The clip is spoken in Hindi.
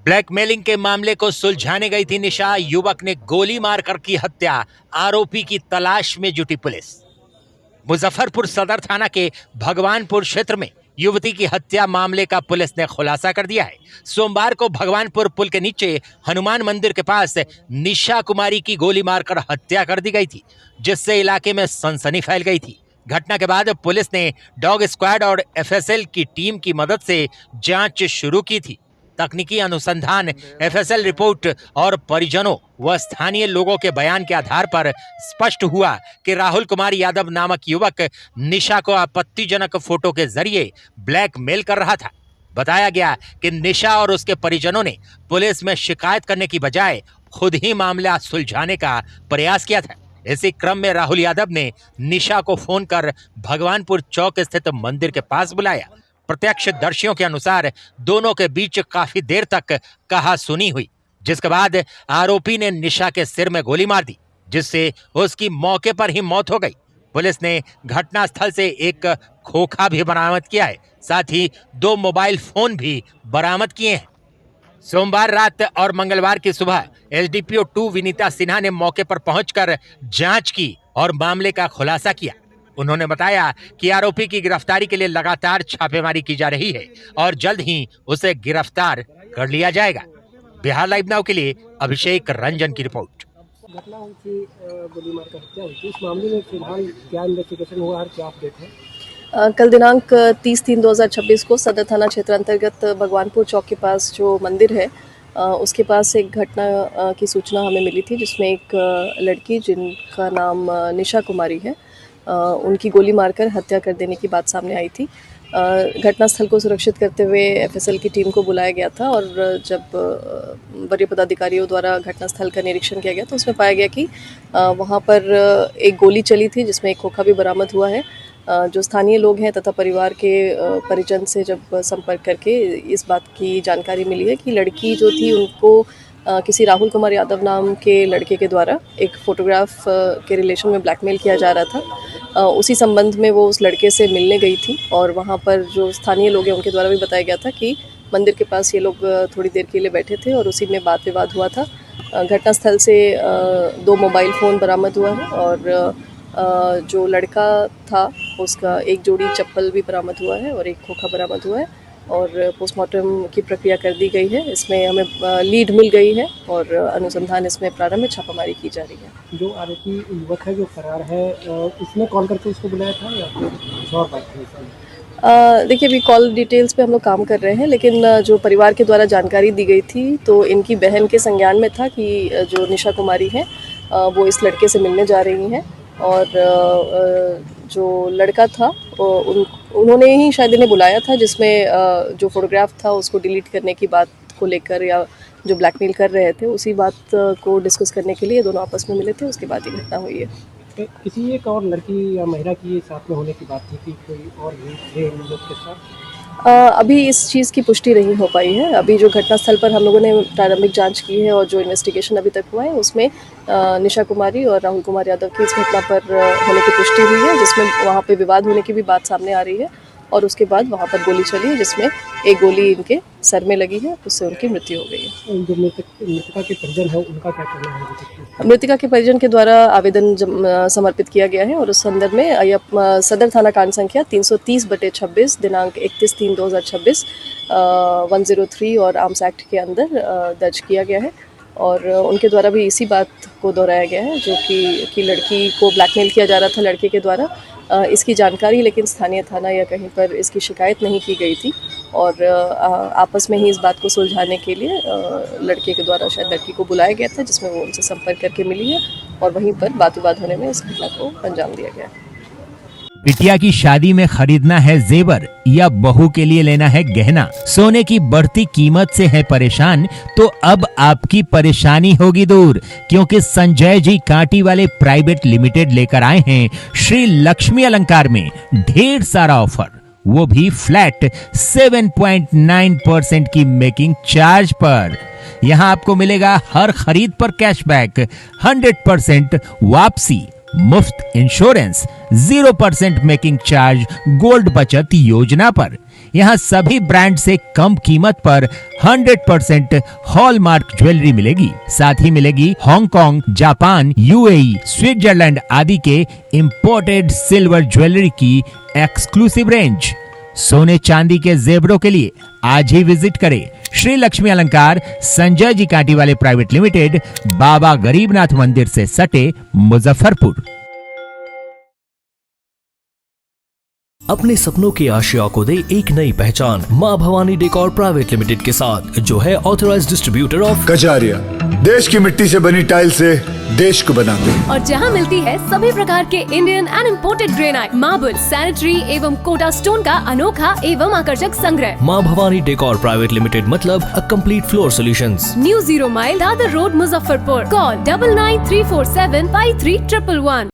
ब्लैकमेलिंग के मामले को सुलझाने गई थी निशा। युवक ने गोली मारकर की हत्या। आरोपी की तलाश में जुटी पुलिस। मुजफ्फरपुर सदर थाना के भगवानपुर क्षेत्र में युवती की हत्या मामले का पुलिस ने खुलासा कर दिया है। सोमवार को भगवानपुर पुल के नीचे हनुमान मंदिर के पास निशा कुमारी की गोली मारकर हत्या कर दी गई थी, जिससे इलाके में सनसनी फैल गई थी। घटना के बाद पुलिस ने डॉग स्क्वाड और एफएसएल की टीम की मदद से जांच शुरू की थी। तकनीकी अनुसंधान, एफएसएल रिपोर्ट और परिजनों व स्थानीय लोगों के बयान के आधार पर स्पष्ट हुआ कि राहुल कुमार यादव नामक युवक निशा को आपत्तिजनक फोटो के जरिए ब्लैकमेल कर रहा था। बताया गया कि निशा और उसके परिजनों ने पुलिस में शिकायत करने की बजाय खुद ही मामला सुलझाने का प्रयास किया था। इसी क्रम में राहुल यादव ने निशा को फोन कर भगवानपुर चौक स्थित मंदिर के पास बुलाया। प्रत्यक्षदर्शियों के अनुसार दोनों के बीच काफी देर तक कहासुनी हुई, जिसके बाद आरोपी ने निशा के सिर में गोली मार दी, जिससे उसकी मौके पर ही मौत हो गई। पुलिस ने घटनास्थल से एक खोखा भी बरामद किया है, साथ ही 2 मोबाइल फोन भी बरामद किए हैं। सोमवार रात और मंगलवार की सुबह एसडीपीओ 2 विनीता सिन्हा ने मौके पर पहुंचकर जांच की और मामले का खुलासा किया। उन्होंने बताया कि आरोपी की गिरफ्तारी के लिए लगातार छापेमारी की जा रही है और जल्द ही उसे गिरफ्तार कर लिया जाएगा। बिहार लाइव नाउ के लिए अभिषेक रंजन की रिपोर्ट। घटना हुई थी, गोली मारकर हत्या हुई थी। इस मामले में फिलहाल क्या इन्वेस्टिगेशन हुआ और क्या अपडेट है? कल दिनांक 30/3/2026 को सदर थाना क्षेत्र अंतर्गत भगवानपुर चौक के पास जो मंदिर है उसके पास एक घटना की सूचना हमें मिली थी, जिसमें एक लड़की जिनका नाम निशा कुमारी है, उनकी गोली मारकर हत्या कर देने की बात सामने आई थी। घटनास्थल को सुरक्षित करते हुए एफएसएल की टीम को बुलाया गया था और जब वरीय पदाधिकारियों द्वारा घटनास्थल का निरीक्षण किया गया तो उसमें पाया गया कि वहाँ पर एक गोली चली थी, जिसमें एक खोखा भी बरामद हुआ है। जो स्थानीय लोग हैं तथा परिवार के परिजन से जब संपर्क करके इस बात की जानकारी मिली है कि लड़की जो थी उनको किसी राहुल कुमार यादव नाम के लड़के के द्वारा एक फ़ोटोग्राफ के रिलेशन में ब्लैकमेल किया जा रहा था। उसी संबंध में वो उस लड़के से मिलने गई थी और वहाँ पर जो स्थानीय लोग हैं उनके द्वारा भी बताया गया था कि मंदिर के पास ये लोग थोड़ी देर के लिए बैठे थे और उसी में वाद विवाद हुआ था। घटनास्थल से 2 मोबाइल फ़ोन बरामद हुआ है और जो लड़का था उसका एक जोड़ी चप्पल भी बरामद हुआ है और एक खोखा बरामद हुआ है और पोस्टमार्टम की प्रक्रिया कर दी गई है। इसमें हमें लीड मिल गई है और अनुसंधान इसमें प्रारंभ में छापामारी की जा रही है। जो आरोपी युवक है जो फरार है, इसने कॉल करके उसको बुलाया था या फिर कुछ और बात थी इसमें? देखिए, अभी कॉल डिटेल्स पे हम लोग काम कर रहे हैं, लेकिन जो परिवार के द्वारा जानकारी दी गई थी तो इनकी बहन के संज्ञान में था कि जो निशा कुमारी है वो इस लड़के से मिलने जा रही हैं और जो लड़का था उन्होंने ही शायद इन्हें बुलाया था, जिसमें जो फोटोग्राफ था उसको डिलीट करने की बात को लेकर या जो ब्लैकमेल कर रहे थे उसी बात को डिस्कस करने के लिए दोनों आपस में मिले थे। उसके बाद ये घटना हुई है। किसी एक और लड़की या महिला की साथ में होने की बात थी कि कोई और भी थे इन लोग के साथ? अभी इस चीज़ की पुष्टि नहीं हो पाई है। अभी जो घटनास्थल पर हम लोगों ने प्रारंभिक जांच की है और जो इन्वेस्टिगेशन अभी तक हुआ है उसमें निशा कुमारी और राहुल कुमार यादव की इस घटना पर होने की पुष्टि हुई है, जिसमें वहाँ पे विवाद होने की भी बात सामने आ रही है और उसके बाद वहाँ पर गोली चली है, जिसमें एक गोली इनके सर में लगी है, उससे उनकी मृत्यु हो गई है। जो मृतका के परिजन है उनका क्या कहना है? मृतका के परिजन के द्वारा आवेदन समर्पित किया गया है और उस संदर्भ में सदर थाना कांड संख्या 330/26 दिनांक 31/3/2026 103 और आर्म्स एक्ट के अंदर दर्ज किया गया है और उनके द्वारा भी इसी बात को दोहराया गया है जो कि लड़की को ब्लैकमेल किया जा रहा था लड़के के द्वारा। इसकी जानकारी लेकिन स्थानीय थाना या कहीं पर इसकी शिकायत नहीं की गई थी और आपस में ही इस बात को सुलझाने के लिए लड़के के द्वारा शायद लड़की को बुलाया गया था, जिसमें वो उनसे संपर्क करके मिली है और वहीं पर बात विवाद होने में इस घटना को अंजाम दिया गया। बिटिया की शादी में खरीदना है जेवर या बहू के लिए लेना है गहना, सोने की बढ़ती कीमत से है परेशान, तो अब आपकी परेशानी होगी दूर, क्योंकि संजय जी कांटी वाले प्राइवेट लिमिटेड लेकर आए हैं श्री लक्ष्मी अलंकार में ढेर सारा ऑफर, वो भी फ्लैट 7.9% की मेकिंग चार्ज पर। यहाँ आपको मिलेगा हर खरीद पर कैशबैक, 100% वापसी, मुफ्त इंश्योरेंस, 0% मेकिंग चार्ज गोल्ड बचत योजना पर। यहाँ सभी ब्रांड से कम कीमत पर 100% हॉलमार्क ज्वेलरी मिलेगी। साथ ही मिलेगी हांगकांग, जापान, यूएई, स्विट्जरलैंड आदि के इंपोर्टेड सिल्वर ज्वेलरी की एक्सक्लूसिव रेंज। सोने चांदी के जेवरों के लिए आज ही विजिट करें श्री लक्ष्मी अलंकार, संजय जी कांटी वाले प्राइवेट लिमिटेड, बाबा गरीबनाथ मंदिर से सटे, मुजफ्फरपुर। अपने सपनों की आशिया को दे एक नई पहचान मां भवानी डेकोर प्राइवेट लिमिटेड के साथ, जो है ऑथराइज्ड डिस्ट्रीब्यूटर ऑफ कजारिया। देश की मिट्टी से बनी टाइल से देश को बनाते हैं। और जहां मिलती है सभी प्रकार के Indian and imported granite, marble, sanitary एवं कोटा स्टोन का अनोखा एवं आकर्षक संग्रह। मां भवानी डेकोर प्राइवेट लिमिटेड मतलब a complete floor solutions. New 0 mile Dadar road, Muzaffarpur. Call 9934753111।